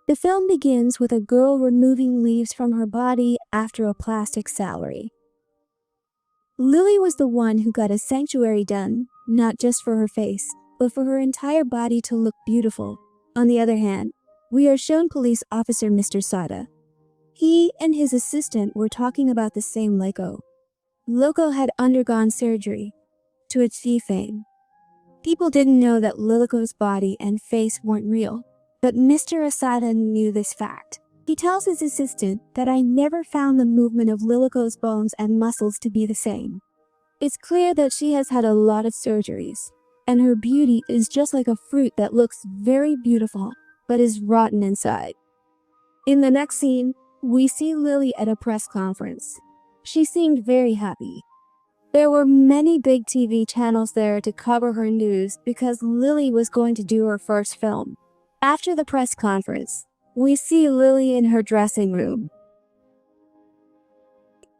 The film begins with a girl removing leaves from her body after a plastic surgery. Lily was the one who got a sanctuary done, not just for her face, but for her entire body to look beautiful. On the other hand, we are shown police officer Mr. Sada. He and his assistant were talking about the same Loco. Loco had undergone surgery to achieve fame. People didn't know that Lilico's body and face weren't real, but Mr. Asada knew this fact. He tells his assistant that I never found the movement of Lilico's bones and muscles to be the same. It's clear that she has had a lot of surgeries, and her beauty is just like a fruit that looks very beautiful, but is rotten inside. In the next scene, we see Lily at a press conference. She seemed very happy. There were many big TV channels there to cover her news because Lily was going to do her first film. After the press conference, we see Lily in her dressing room.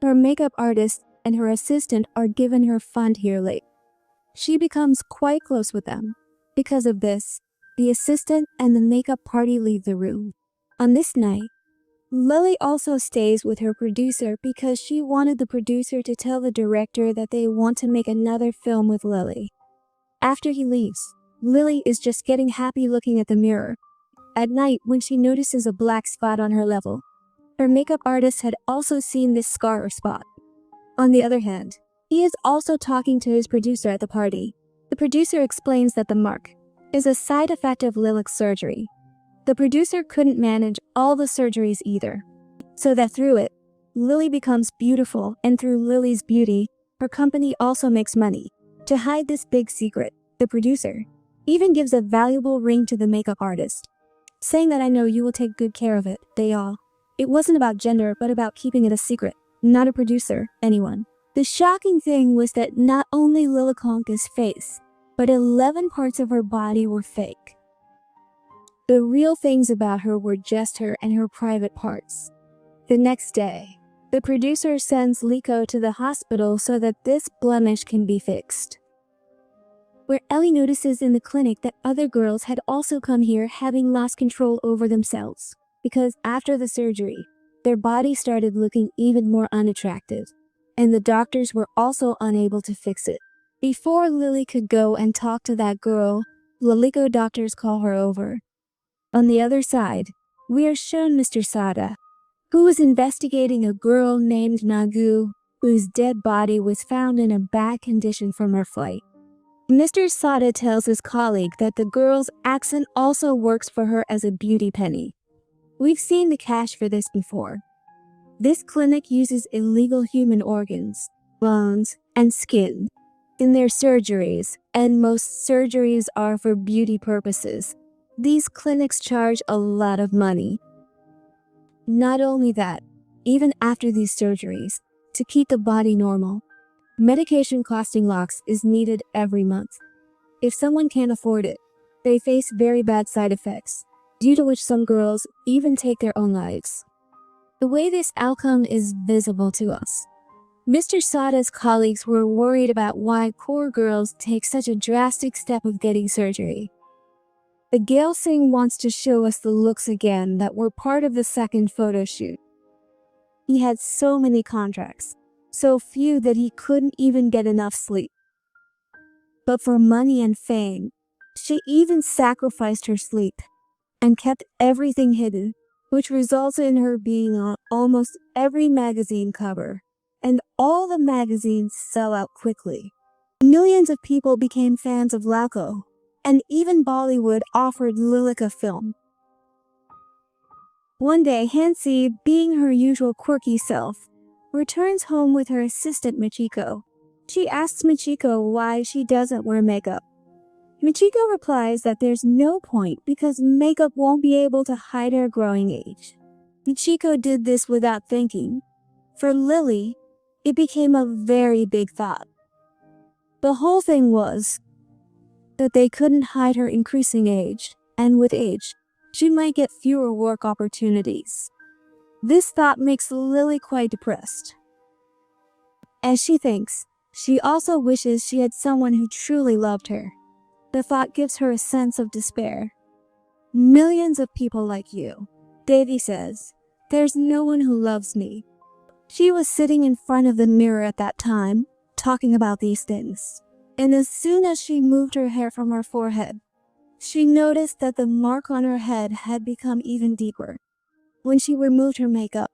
Her makeup artist and her assistant are given her fund yearly. She becomes quite close with them. Because of this, the assistant and the makeup party leave the room. On this night, Lily also stays with her producer because she wanted the producer to tell the director that they want to make another film with Lily. After he leaves, Lily is just getting happy looking at the mirror. At night, when she notices a black spot on her level, her makeup artist had also seen this scar or spot. On the other hand, he is also talking to his producer at the party. The producer explains that the mark is a side effect of Lilik's surgery. The producer couldn't manage all the surgeries either, so that through it, Lily becomes beautiful, and through Lily's beauty, her company also makes money. To hide this big secret, the producer even gives a valuable ring to the makeup artist, saying that I know you will take good care of it, they all. It wasn't about gender, but about keeping it a secret, not a producer, anyone. The shocking thing was that not only Lilikonka's face, but 11 parts of her body were fake. The real things about her were just her and her private parts. The next day, the producer sends Liko to the hospital so that this blemish can be fixed. Where Ellie notices in the clinic that other girls had also come here having lost control over themselves, because after the surgery, their bodies started looking even more unattractive, and the doctors were also unable to fix it. Before Lily could go and talk to that girl, the Liko doctors call her over. On the other side, we are shown Mr. Sada, who is investigating a girl named Nagu, whose dead body was found in a bad condition from her flight. Mr. Sada tells his colleague that the girl's accent also works for her as a beauty penny. We've seen the cash for this before. This clinic uses illegal human organs, bones, and skin in their surgeries, and most surgeries are for beauty purposes. These clinics charge a lot of money. Not only that, even after these surgeries, to keep the body normal, medication costing lakhs is needed every month. If someone can't afford it, they face very bad side effects, due to which some girls even take their own lives. The way this outcome is visible to us. Mr. Sada's colleagues were worried about why poor girls take such a drastic step of getting surgery. The Gale Singh wants to show us the looks again that were part of the second photo shoot. He had so many contracts, so few that he couldn't even get enough sleep. But for money and fame, she even sacrificed her sleep and kept everything hidden, which resulted in her being on almost every magazine cover, and all the magazines sell out quickly. Millions of people became fans of Loco, and even Bollywood offered Lilik a film. One day, Hansi, being her usual quirky self, returns home with her assistant Michiko. She asks Michiko why she doesn't wear makeup. Michiko replies that there's no point because makeup won't be able to hide her growing age. Michiko did this without thinking. For Lily, it became a very big thought. The whole thing was that they couldn't hide her increasing age, and with age, she might get fewer work opportunities. This thought makes Lily quite depressed. As she thinks, she also wishes she had someone who truly loved her. The thought gives her a sense of despair. Millions of people like you, Davy says, "There's no one who loves me." She was sitting in front of the mirror at that time, talking about these things. And as soon as she moved her hair from her forehead, she noticed that the mark on her head had become even deeper. When she removed her makeup,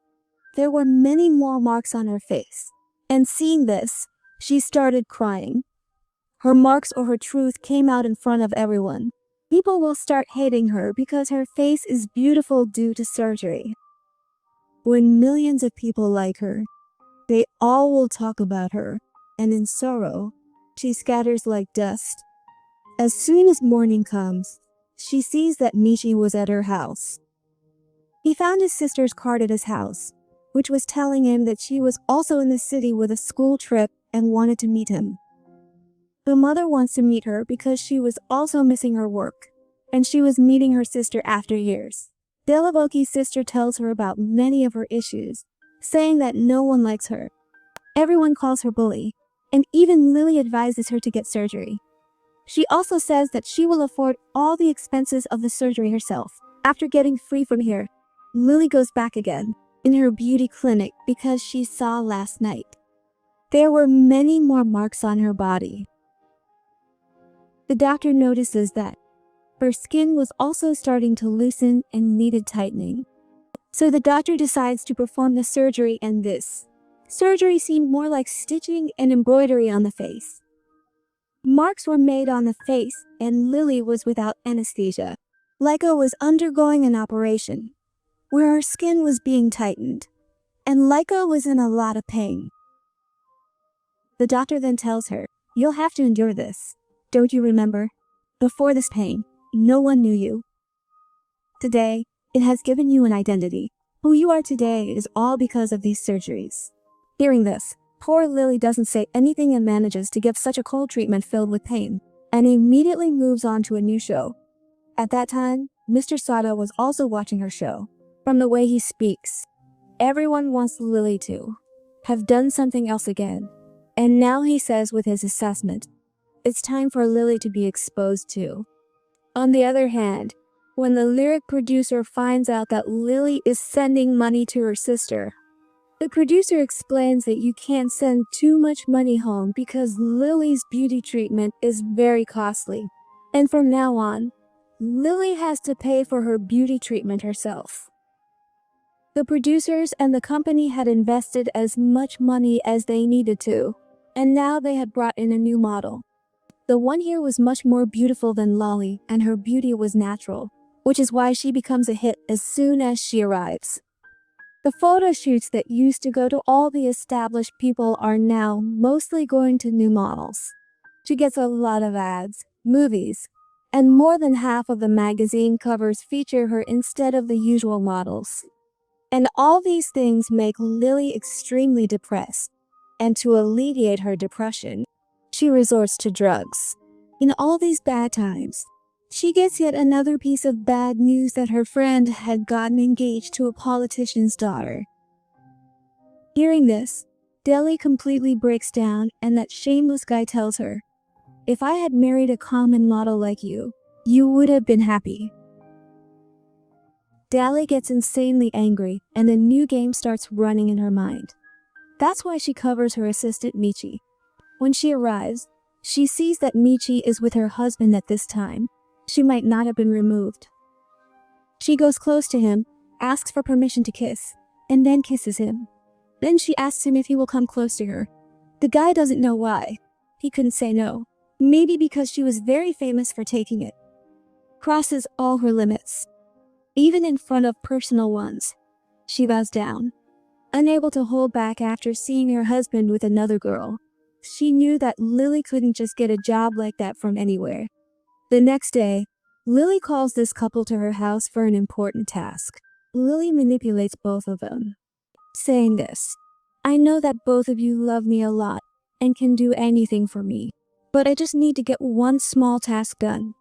there were many more marks on her face. And seeing this, she started crying. Her marks or her truth came out in front of everyone. People will start hating her because her face is beautiful due to surgery. When millions of people like her, they all will talk about her, and in sorrow, she scatters like dust. As soon as morning comes, she sees that Michi was at her house. He found his sister's card at his house, which was telling him that she was also in the city with a school trip and wanted to meet him. The mother wants to meet her because she was also missing her work, and she was meeting her sister after years. Delaboki's sister tells her about many of her issues, saying that no one likes her. Everyone calls her bully, and even Lily advises her to get surgery. She also says that she will afford all the expenses of the surgery herself. After getting free from here, Lily goes back again in her beauty clinic because she saw last night. There were many more marks on her body. The doctor notices that her skin was also starting to loosen and needed tightening. So the doctor decides to perform the surgery, and this surgery seemed more like stitching and embroidery on the face. Marks were made on the face, and Lily was without anesthesia. Leiko was undergoing an operation, where her skin was being tightened, and Leiko was in a lot of pain. The doctor then tells her, "You'll have to endure this. Don't you remember? Before this pain, no one knew you. Today, it has given you an identity. Who you are today is all because of these surgeries." Hearing this, poor Lily doesn't say anything and manages to give such a cold treatment filled with pain, and immediately moves on to a new show. At that time, Mr. Sada was also watching her show. From the way he speaks, everyone wants Lily to have done something else again. And now he says with his assessment, it's time for Lily to be exposed too. On the other hand, when the lyric producer finds out that Lily is sending money to her sister, the producer explains that you can't send too much money home because Lily's beauty treatment is very costly. And from now on, Lily has to pay for her beauty treatment herself. The producers and the company had invested as much money as they needed to, and now they had brought in a new model. The one here was much more beautiful than Lolly, and her beauty was natural, which is why she becomes a hit as soon as she arrives. The photo shoots that used to go to all the established people are now mostly going to new models. She gets a lot of ads, movies, and more than half of the magazine covers feature her instead of the usual models. And all these things make Lily extremely depressed, and to alleviate her depression, she resorts to drugs. In all these bad times, she gets yet another piece of bad news that her friend had gotten engaged to a politician's daughter. Hearing this, Deli completely breaks down, and that shameless guy tells her, "If I had married a common model like you, you would have been happy." Dali gets insanely angry, and a new game starts running in her mind. That's why she covers her assistant Michi. When she arrives, she sees that Michi is with her husband at this time. She might not have been removed. She goes close to him, asks for permission to kiss, and then kisses him. Then she asks him if he will come close to her. The guy doesn't know why. He couldn't say no. Maybe because she was very famous for taking it. Crosses all her limits. Even in front of personal ones. She bows down. Unable to hold back after seeing her husband with another girl. She knew that Lily couldn't just get a job like that from anywhere. The next day, Lily calls this couple to her house for an important task. Lily manipulates both of them, saying this, "I know that both of you love me a lot and can do anything for me, but I just need to get one small task done.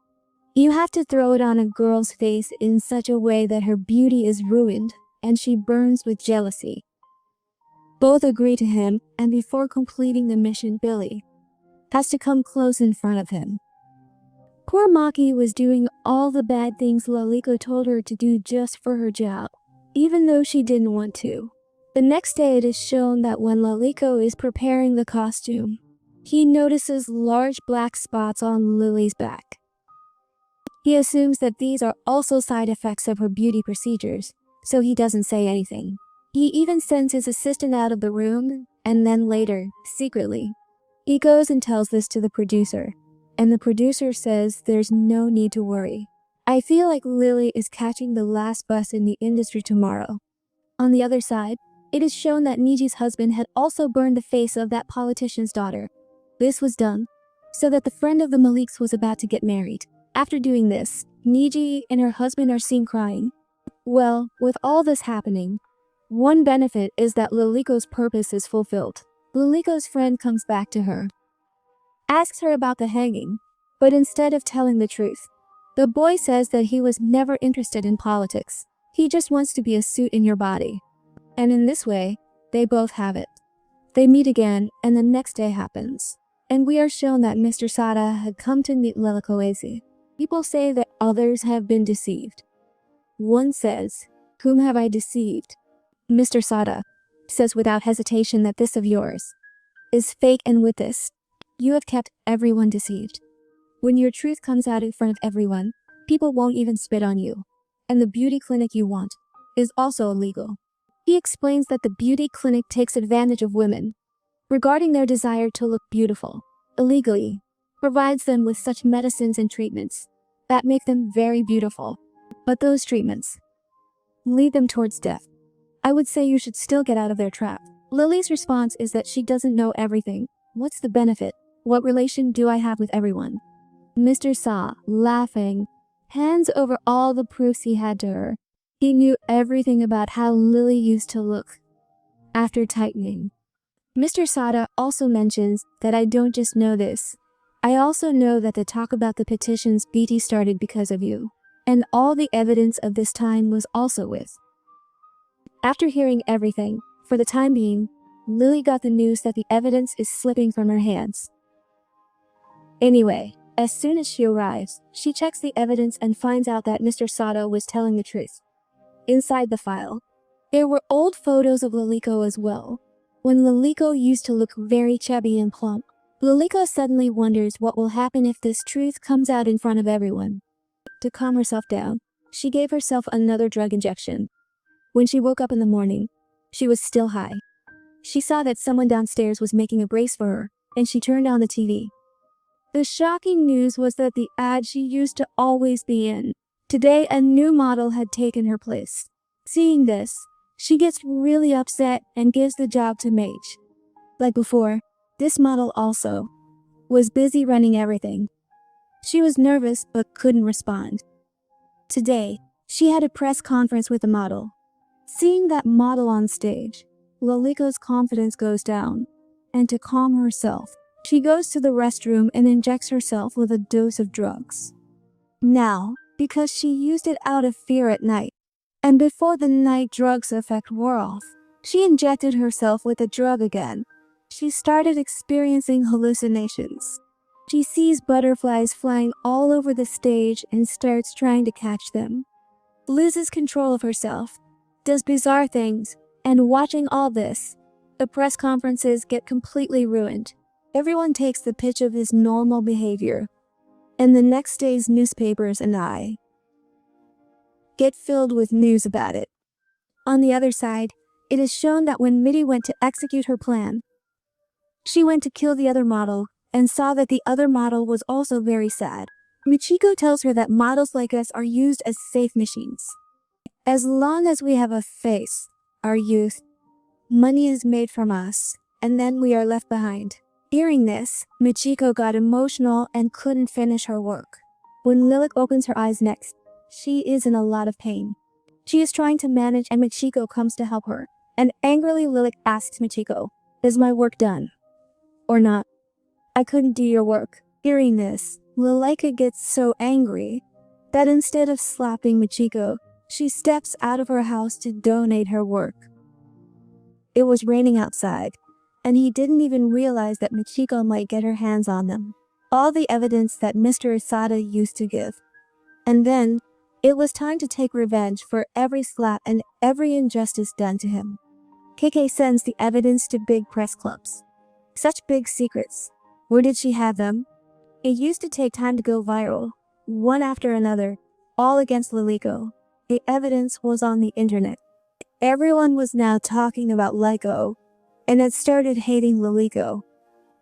You have to throw it on a girl's face in such a way that her beauty is ruined and she burns with jealousy." Both agree to him, and before completing the mission, Billy has to come close in front of him. Poor Maki was doing all the bad things Laliko told her to do just for her job. even though she didn't want to. The next day it is shown that when Laliko is preparing the costume, he notices large black spots on Lily's back. He assumes that these are also side effects of her beauty procedures, so he doesn't say anything. He even sends his assistant out of the room, and then later, secretly, he goes and tells this to the producer, and the producer says there's no need to worry. I feel like Lily is catching the last bus in the industry tomorrow. On the other side, it is shown that Niji's husband had also burned the face of that politician's daughter. This was done so that the friend of the Maliks was about to get married. After doing this, Niji and her husband are seen crying. Well, with all this happening, one benefit is that Liliko's purpose is fulfilled. Liliko's friend comes back to her, asks her about the hanging, but instead of telling the truth, the boy says that he was never interested in politics. He just wants to be a suit in your body. And in this way, they both have it. They meet again, and the next day happens. And we are shown that Mr. Sada had come to meet Lilikoezi. People say that others have been deceived. One says, "Whom have I deceived?" Mr. Sada says without hesitation that this of yours is fake, and with this, you have kept everyone deceived. When your truth comes out in front of everyone, people won't even spit on you. And the beauty clinic you want is also illegal. He explains that the beauty clinic takes advantage of women regarding their desire to look beautiful, illegally, provides them with such medicines and treatments that make them very beautiful. But those treatments lead them towards death. I would say you should still get out of their trap. Lily's response is that she doesn't know everything. What's the benefit? What relation do I have with everyone? Mr. Sa, laughing, hands over all the proofs he had to her. He knew everything about how Lily used to look after tightening. Mr. Sada also mentions that I don't just know this. I also know that the talk about the petitions BT started because of you. And all the evidence of this time was also with. After hearing everything, for the time being, Lily got the news that the evidence is slipping from her hands. Anyway, as soon as she arrives, she checks the evidence and finds out that Mr. Sato was telling the truth. Inside the file, there were old photos of Liliko as well, when Liliko used to look very chubby and plump. Liliko suddenly wonders what will happen if this truth comes out in front of everyone. To calm herself down, she gave herself another drug injection. When she woke up in the morning, she was still high. She saw that someone downstairs was making a brace for her, and she turned on the TV. The shocking news was that the ad she used to always be in, today a new model had taken her place. Seeing this, she gets really upset and gives the job to Mage. Like before, this model also was busy running everything. She was nervous but couldn't respond. Today, she had a press conference with the model. Seeing that model on stage, Loliko's confidence goes down, and to calm herself, she goes to the restroom and injects herself with a dose of drugs. Now, because she used it out of fear at night, and before the night drugs effect wore off, she injected herself with the drug again. She started experiencing hallucinations. She sees butterflies flying all over the stage and starts trying to catch them. Loses control of herself, does bizarre things, and watching all this, the press conferences get completely ruined. Everyone takes the pitch of his normal behavior, and the next day's newspapers and I get filled with news about it. On the other side, it is shown that when Midi went to execute her plan, she went to kill the other model and saw that the other model was also very sad. Michiko tells her that models like us are used as safe machines. As long as we have a face, our youth, money is made from us, and then we are left behind. Hearing this, Michiko got emotional and couldn't finish her work. When Lilik opens her eyes next, she is in a lot of pain. She is trying to manage and Michiko comes to help her, and angrily Lilik asks Michiko, "Is my work done? Or not? I couldn't do your work." Hearing this, Lilika gets so angry that instead of slapping Michiko, she steps out of her house to donate her work. It was raining outside, and he didn't even realize that Michiko might get her hands on them. All the evidence that Mr. Asada used to give. And then, It was time to take revenge for every slap and every injustice done to him. KK sends the evidence to big press clubs. Such big secrets. Where did she have them? It used to take time to go viral, one after another, all against Liliko. The evidence was on the internet. Everyone was now talking about Liliko, and had started hating Liliko.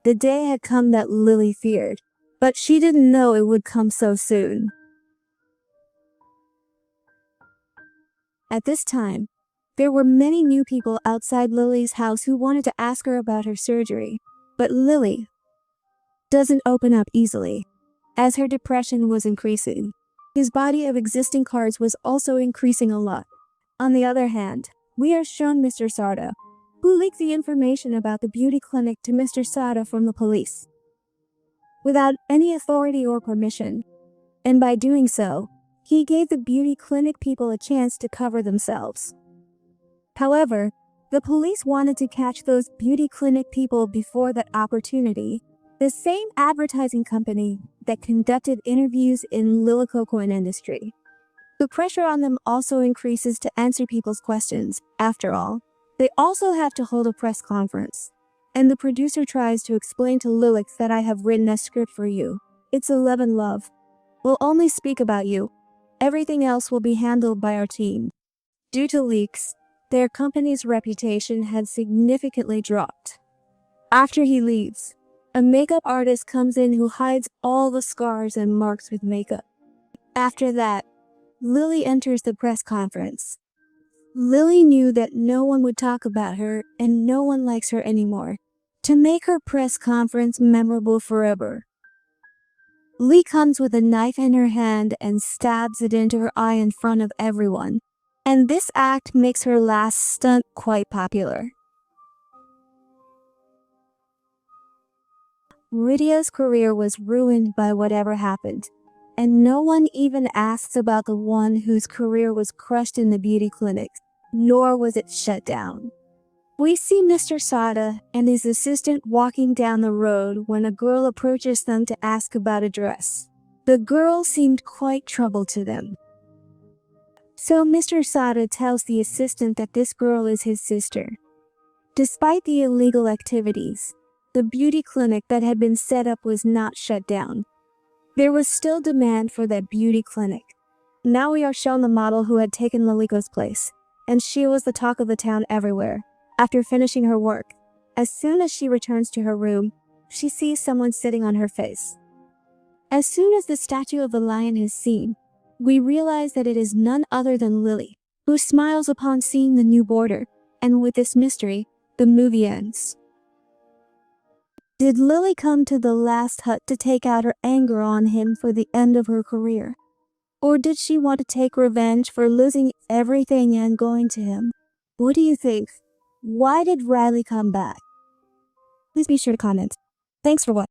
The day had come that Lily feared, but she didn't know it would come so soon. At this time, there were many new people outside Lily's house who wanted to ask her about her surgery, but Lily doesn't open up easily. As her depression was increasing, his body of existing cards was also increasing a lot. On the other hand, we are shown Mr. Sarda, who leaked the information about the beauty clinic to Mr. Sada from the police, without any authority or permission, and by doing so, he gave the beauty clinic people a chance to cover themselves. However, the police wanted to catch those beauty clinic people before that opportunity. The same advertising company that conducted interviews in Lilikokoin industry. The pressure on them also increases to answer people's questions. After all, they also have to hold a press conference. And the producer tries to explain to Lilik that I have written a script for you. It's 11 Love. We'll only speak about you. Everything else will be handled by our team. Due to leaks, their company's reputation had significantly dropped. After he leaves, a makeup artist comes in who hides all the scars and marks with makeup. After that, Lily enters the press conference. Lily knew that no one would talk about her and no one likes her anymore. To make her press conference memorable forever, Lee comes with a knife in her hand and stabs it into her eye in front of everyone. And this act makes her last stunt quite popular. Lydia's career was ruined by whatever happened, and no one even asks about the one whose career was crushed in the beauty clinic, nor was it shut down. We see Mr. Sada and his assistant walking down the road when a girl approaches them to ask about a dress. The girl seemed quite troubled to them. So Mr. Sada tells the assistant that this girl is his sister. Despite the illegal activities, the beauty clinic that had been set up was not shut down. There was still demand for that beauty clinic. Now we are shown the model who had taken Laliko's place, and she was the talk of the town everywhere. After finishing her work, as soon as she returns to her room, she sees someone sitting on her face. As soon as the statue of the lion is seen, we realize that it is none other than Lily, who smiles upon seeing the new border, and with this mystery, the movie ends. Did Lily come to the last hut to take out her anger on him for the end of her career? Or did she want to take revenge for losing everything and going to him? What do you think? Why did Riley come back? Please be sure to comment. Thanks for watching.